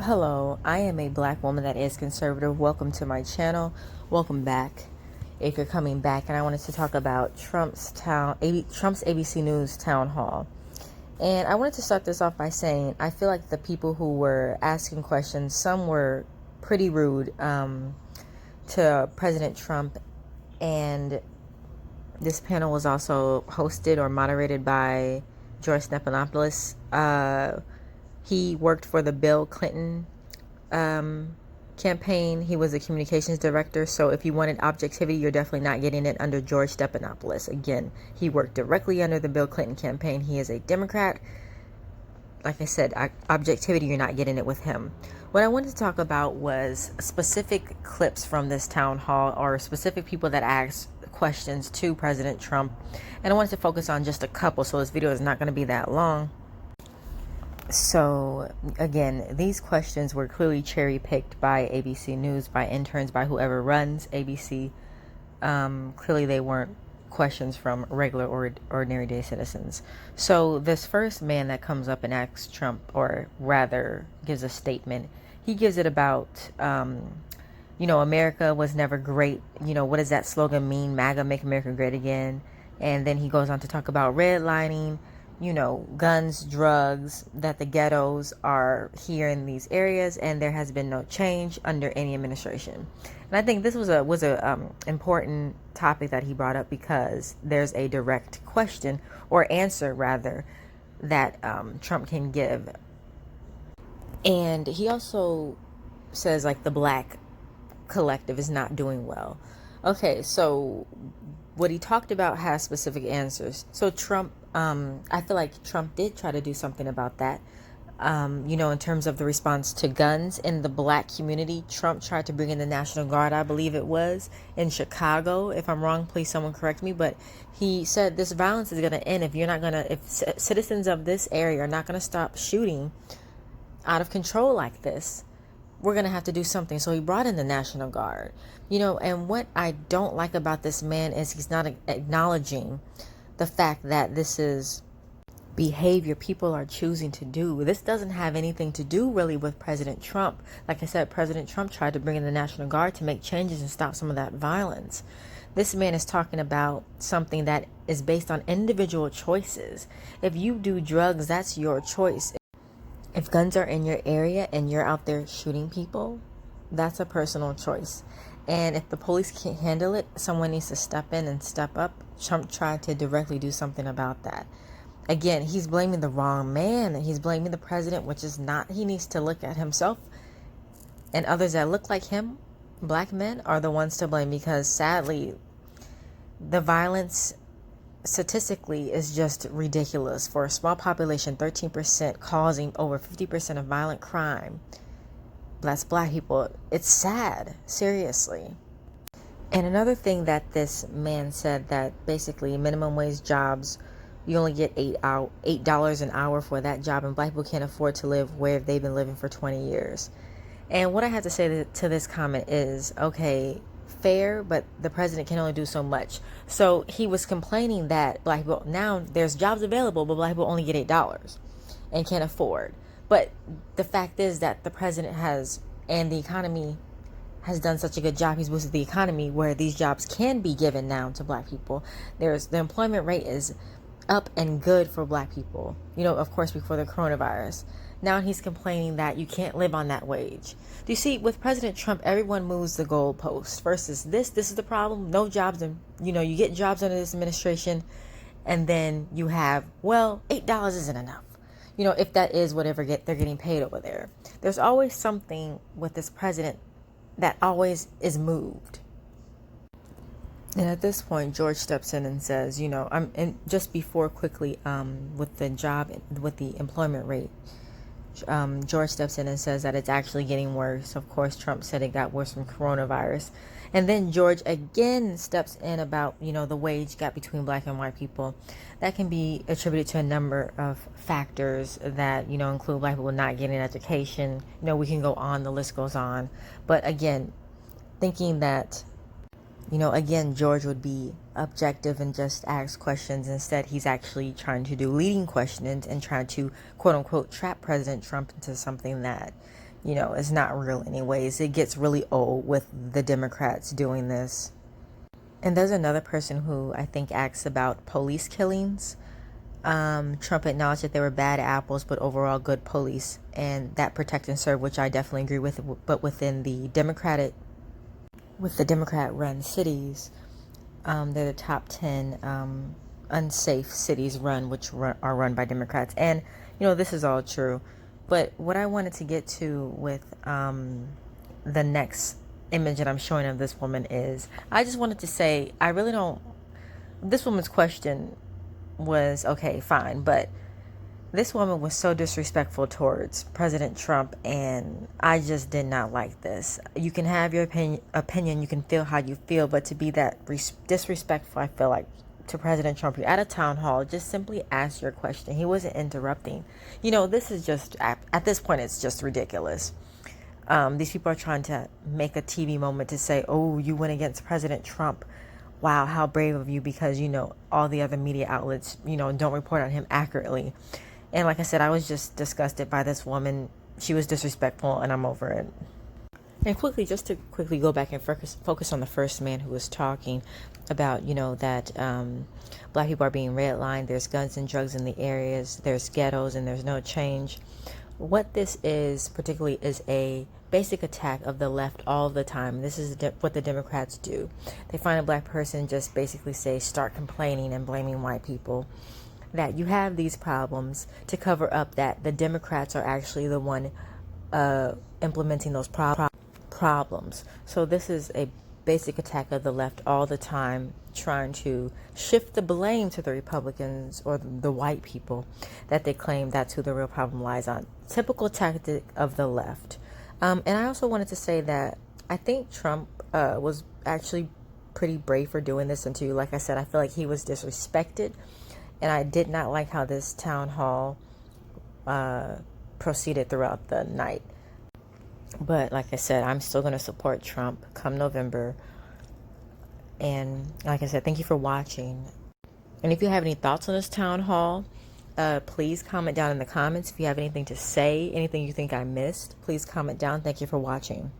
Hello, I am a black woman that is conservative. Welcome to my channel. Welcome back if you're coming back. And I wanted to talk about Trump's ABC News town hall. And I wanted to start this off by saying I feel like the people who were asking questions, some were pretty rude to President Trump. And this panel was also hosted or moderated by George Stephanopoulos. He worked for the Bill Clinton campaign. He was a communications director. So if you wanted objectivity, you're definitely not getting it under George Stephanopoulos. Again, he worked directly under the Bill Clinton campaign. He is a Democrat. Like I said, objectivity, you're not getting it with him. What I wanted to talk about was specific clips from this town hall or specific people that asked questions to President Trump. And I wanted to focus on just a couple, so this video is not going to be that long. So again, these questions were clearly cherry picked by ABC News, by interns, by whoever runs ABC. Clearly they weren't questions from regular or ordinary day citizens. So this first man that comes up and asks Trump, or rather gives a statement, he gives it about, America was never great. What does that slogan mean? MAGA, make America great again. And then he goes on to talk about redlining, guns, drugs, that the ghettos are here in these areas, and there has been no change under any administration. And I think this was a important topic that he brought up, because there's a direct question, or answer rather, that Trump can give. And he also says, like, the black collective is not doing well. Okay, so what he talked about has specific answers. So Trump, I feel like Trump did try to do something about that. In terms of the response to guns in the black community, Trump tried to bring in the National Guard, I believe it was, in Chicago. If I'm wrong, please someone correct me. But he said this violence is going to end if citizens of this area are not going to stop shooting out of control like this. We're going to have to do something. So he brought in the National Guard. And what I don't like about this man is he's not acknowledging the fact that this is behavior people are choosing to do. This doesn't have anything to do really with President Trump. Like I said, President Trump tried to bring in the National Guard to make changes and stop some of that violence. This man is talking about something that is based on individual choices. If you do drugs, that's your choice. If guns are in your area and you're out there shooting people, that's a personal choice. And if the police can't handle it, someone needs to step in and step up. Trump tried to directly do something about that. Again, he's blaming the wrong man. He's blaming the president, which is not. He needs to look at himself. And others that look like him, black men, are the ones to blame, because sadly, the violence statistically is just ridiculous. For a small population, 13% causing over 50% of violent crime. That's black people. It's sad, seriously. And another thing that this man said, that basically minimum wage jobs, you only get $8 an hour for that job, and black people can't afford to live where they've been living for 20 years. And what I have to say to this comment is, okay, fair, but the president can only do so much. So he was complaining that black people, now there's jobs available, but black people only get $8 and can't afford. But the fact is that the president and the economy has done such a good job. He's boosted the economy where these jobs can be given now to black people. The employment rate is up and good for black people, of course, before the coronavirus. Now he's complaining that you can't live on that wage. Do you see, with President Trump, everyone moves the goalpost. First is this is the problem, no jobs, and you get jobs under this administration, and then you have, well, $8 isn't enough. If that is whatever they're getting paid over there. There's always something with this president that always is moved. And at this point, George steps in and says, just before quickly, with the employment rate, George steps in and says that it's actually getting worse. Of course, Trump said it got worse from coronavirus. And then George again steps in about, the wage gap between black and white people. That can be attributed to a number of factors that, include black people not getting education. We can go on, the list goes on. But again, thinking that, again, George would be objective and just ask questions. Instead, he's actually trying to do leading questions and trying to, quote unquote, trap President Trump into something that, is not real anyways. It gets really old with the Democrats doing this. And there's another person who I think asks about police killings. Trump acknowledged that they were bad apples, but overall good police, and that protect and serve, which I definitely agree with. But within the Democrat-run cities, they're the top 10 unsafe cities are run by Democrats, and this is all true. But what I wanted to get to with the next image that I'm showing of this woman is, I just wanted to say, I really don't. This woman's question was okay, fine, but this woman was so disrespectful towards President Trump, and I just did not like this. You can have your opinion, you can feel how you feel, but to be that disrespectful, I feel like, to President Trump, you're at a town hall, just simply ask your question. He wasn't interrupting. This is just, at this point, it's just ridiculous. These people are trying to make a TV moment to say, oh, you went against President Trump. Wow, how brave of you, because, all the other media outlets, don't report on him accurately. And like I said, I was just disgusted by this woman. She was disrespectful, and I'm over it. And just to quickly go back and focus on the first man who was talking about, that black people are being redlined. There's guns and drugs in the areas. There's ghettos, and there's no change. What this is particularly is a basic attack of the left all the time. This is what the Democrats do. They find a black person, just basically start complaining and blaming white people that you have these problems, to cover up that the Democrats are actually the one implementing those problems. So this is a basic attack of the left all the time, trying to shift the blame to the Republicans or the white people, that they claim that's who the real problem lies on. Typical tactic of the left. And I also wanted to say that I think Trump was actually pretty brave for doing this, and like I said, I feel like he was disrespected, and I did not like how this town hall proceeded throughout the night. But like I said, I'm still going to support Trump come November. And like I said, thank you for watching. And if you have any thoughts on this town hall, please comment down in the comments. If you have anything to say, anything you think I missed, please comment down. Thank you for watching.